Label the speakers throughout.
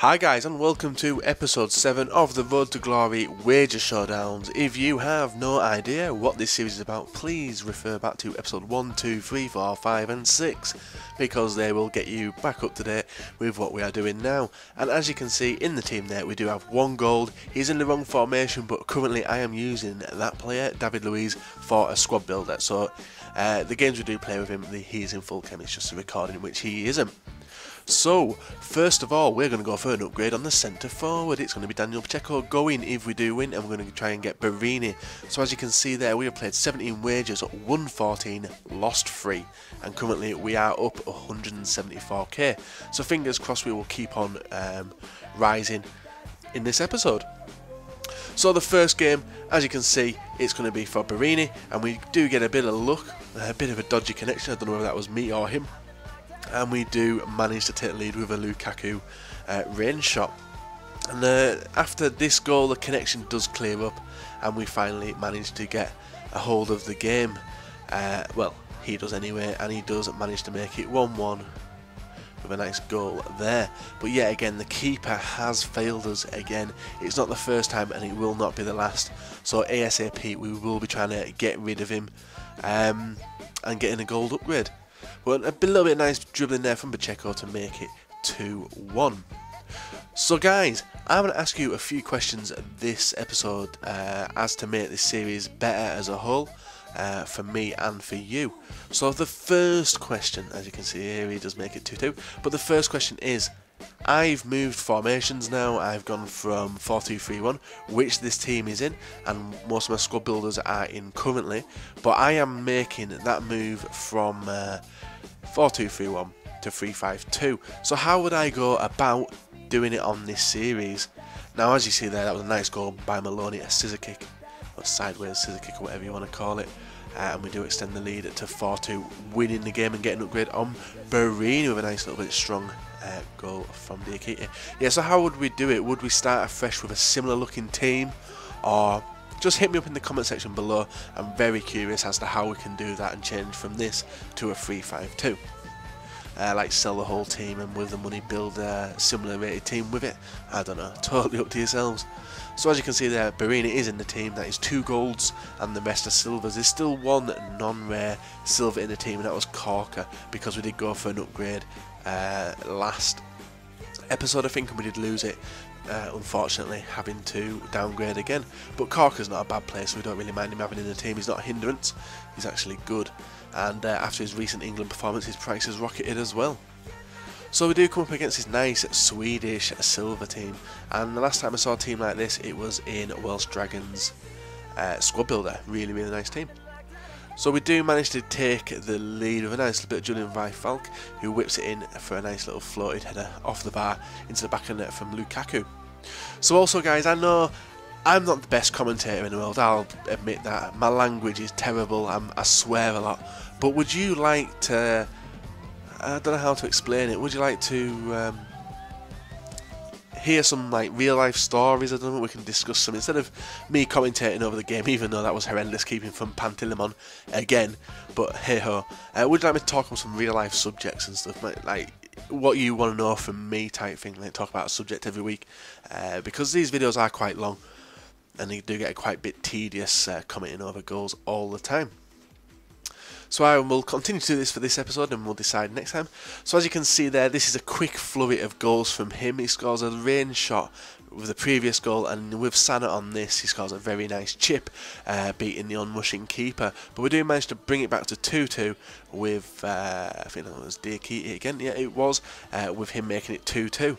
Speaker 1: Hi guys, and welcome to episode 7 of the Road to Glory Wager Showdowns. If you have no idea what this series is about, please refer back to episode 1, 2, 3, 4, 5 and 6 because they will get you back up to date with what we are doing now. And as you can see in the team there, we do have one gold. He's in the wrong formation, but currently I am using that player, David Luiz, for a squad builder. So the games we do play with him, he's in full chem, it's just a recording in which he isn't. So, first of all, we're going to go for an upgrade on the centre forward. It's going to be Daniel Pacheco going if we do win, and we're going to try and get Barini. So as you can see there, we have played 17 wagers, won 14, lost 3, and currently we are up 174k. So fingers crossed we will keep on rising in this episode. So the first game, as you can see, it's going to be for Barini, and we do get a bit of luck, a bit of a dodgy connection. I don't know whether that was me or him. And we do manage to take the lead with a Lukaku range shot. And after this goal, the connection does clear up, and we finally manage to get a hold of the game. Well, he does anyway, and he does manage to make it 1-1 with a nice goal there. But yet again, the keeper has failed us again. It's not the first time, and it will not be the last. So ASAP, we will be trying to get rid of him and getting a gold upgrade. Well, a little bit nice dribbling there from Pacheco to make it 2-1. So guys, I'm going to ask you a few questions this episode as to make this series better as a whole for me and for you. So the first question, as you can see here, he does make it 2-2. But the first question is, I've moved formations now. I've gone from 4-2-3-1, which this team is in, and most of my squad builders are in currently. But I am making that move from 4-2-3-1 to 3-5-2. So how would I go about doing it on this series? Now, as you see there, that was a nice goal by Maloney, a scissor kick, or sideways scissor kick, or whatever you want to call it. And we do extend the lead to 4-2, winning the game and getting an upgrade on Barini with a nice little bit strong goal from Diakite. Yeah, so how would we do it? Would we start afresh with a similar looking team, or just hit me up in the comment section below? I'm very curious as to how we can do that and change from this to a 3-5-2. Like sell the whole team and with the money build a similar rated team with it. I don't know, totally up to yourselves. So as you can see there, Barini is in the team. That is 2 golds and the rest are silvers. There's still one non-rare silver in the team, and that was Corker, because we did go for an upgrade last episode I think, and we did lose it, unfortunately having to downgrade again. But Corker's not a bad player, so we don't really mind him having in the team. He's not a hindrance, he's actually good, and after his recent England performance his price has rocketed as well. So we do come up against this nice Swedish silver team, and the last time I saw a team like this, it was in Welsh Dragons squad builder. Really nice team. So we do manage to take the lead with a nice little bit of Julian Falk, who whips it in for a nice little floated header off the bar into the back of the net from Lukaku. So also guys, I know I'm not the best commentator in the world, I'll admit that. My language is terrible, I swear a lot. But would you like to, I don't know how to explain it, would you like to hear some like real life stories? I don't know, we can discuss some instead of me commentating over the game, even though that was horrendous keeping from Pantilimon again, but hey ho. Would you like me to talk on some real life subjects and stuff, like what you want to know from me type thing, like talk about a subject every week, because these videos are quite long and they do get quite a bit tedious commenting over goals all the time. So I will continue to do this for this episode and we'll decide next time. So as you can see there, this is a quick flurry of goals from him. He scores a range shot with the previous goal, and with Sana on this he scores a very nice chip, beating the on-rushing keeper. But we do manage to bring it back to 2-2 with, I think that was Diakite again, yeah it was, with him making it 2-2.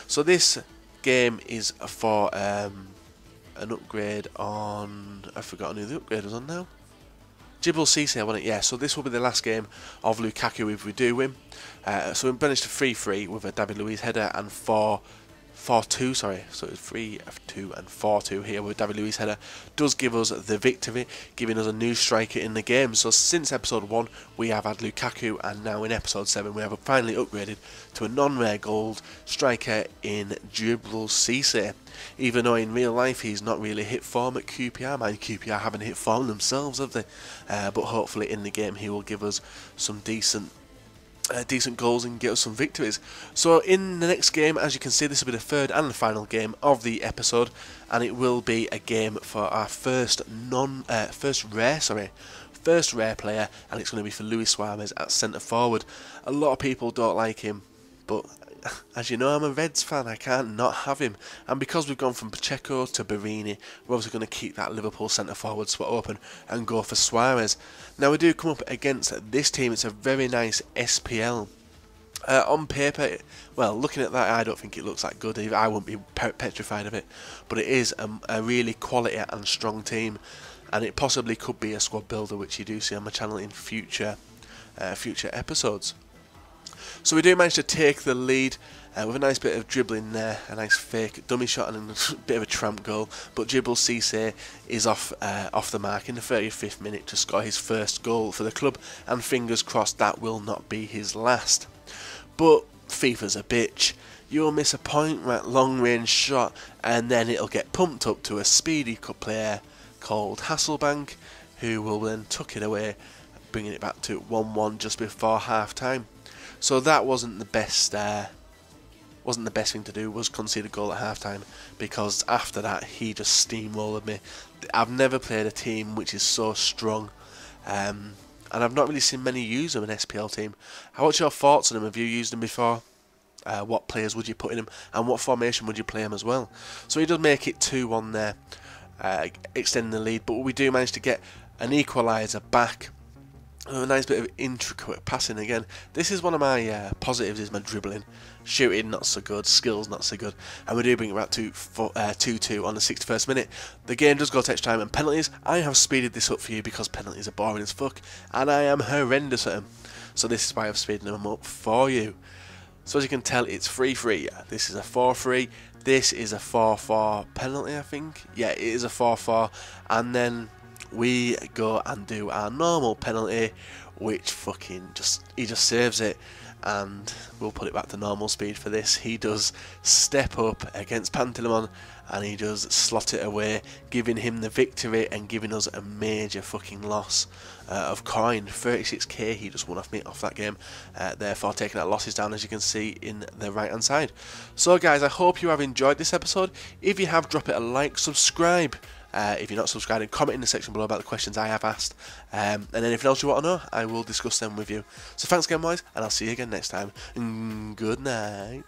Speaker 1: So this game is for an upgrade on, I've forgotten who the upgrade was on now. Djibril Cisse, I want it, yeah. So this will be the last game of Lukaku if we do win. So we managed to 3-3 with a David Luiz header and 4-2, sorry. So it's 3-2 and 4-2 here with David Luiz header. Does give us the victory, giving us a new striker in the game. So since episode 1 we have had Lukaku, and now in episode 7 we have finally upgraded to a non-rare gold striker in Djibril Cisse. Even though in real life he's not really hit form at QPR. Mind QPR haven't hit form themselves, have they? But hopefully in the game he will give us some decent decent goals and get us some victories. So in the next game, as you can see, this will be the third and the final game of the episode, and it will be a game for our first rare player, and it's going to be for Luis Suarez at centre forward. A lot of people don't like him, but as you know, I'm a Reds fan, I can't not have him. And because we've gone from Pacheco to Barini, we're obviously going to keep that Liverpool centre forward spot open and go for Suarez. Now we do come up against this team. It's a very nice SPL. On paper, well, looking at that, I don't think it looks that good. I wouldn't be petrified of it, but it is a really quality and strong team, and it possibly could be a squad builder, which you do see on my channel in future episodes. So we do manage to take the lead with a nice bit of dribbling there, a nice fake dummy shot and a bit of a tramp goal. But Djibril Cissé is off the mark in the 35th minute to score his first goal for the club, and fingers crossed that will not be his last. But FIFA's a bitch. You'll miss a point, right, long range shot, and then it'll get pumped up to a speedy player called Hasselbank, who will then tuck it away, bringing it back to 1-1 just before half time. So that wasn't the best thing to do, was concede a goal at half time, because after that he just steamrolled me. I've never played a team which is so strong, and I've not really seen many use them, an SPL team. What's your thoughts on them? Have you used them before? What players would you put in them, and what formation would you play them as well? So he does make it 2-1 there, extending the lead, but we do manage to get an equaliser back. A nice bit of intricate passing again. This is one of my positives, is my dribbling. Shooting not so good, skills not so good, and we do bring it back to 2-2 on the 61st minute. The game does go to extra time and penalties. I have speeded this up for you because penalties are boring as fuck, and I am horrendous at them. So this is why I've speeded them up for you. So as you can tell, it's 3-3. This is a 4-3. This is a 4-4 penalty, I think. Yeah, it is a 4-4, and then we go and do our normal penalty, which he just saves it, and we'll put it back to normal speed for this. He does step up against Pantilimon, and he does slot it away, giving him the victory and giving us a major fucking loss of coin. 36k he just won off me off that game, therefore taking our losses down, as you can see in the right hand side. So guys, I hope you have enjoyed this episode. If you have, drop it a like, subscribe if you're not subscribed, and comment in the section below about the questions I have asked, and anything else you want to know, I will discuss them with you. So thanks again, boys, and I'll see you again next time. Good night.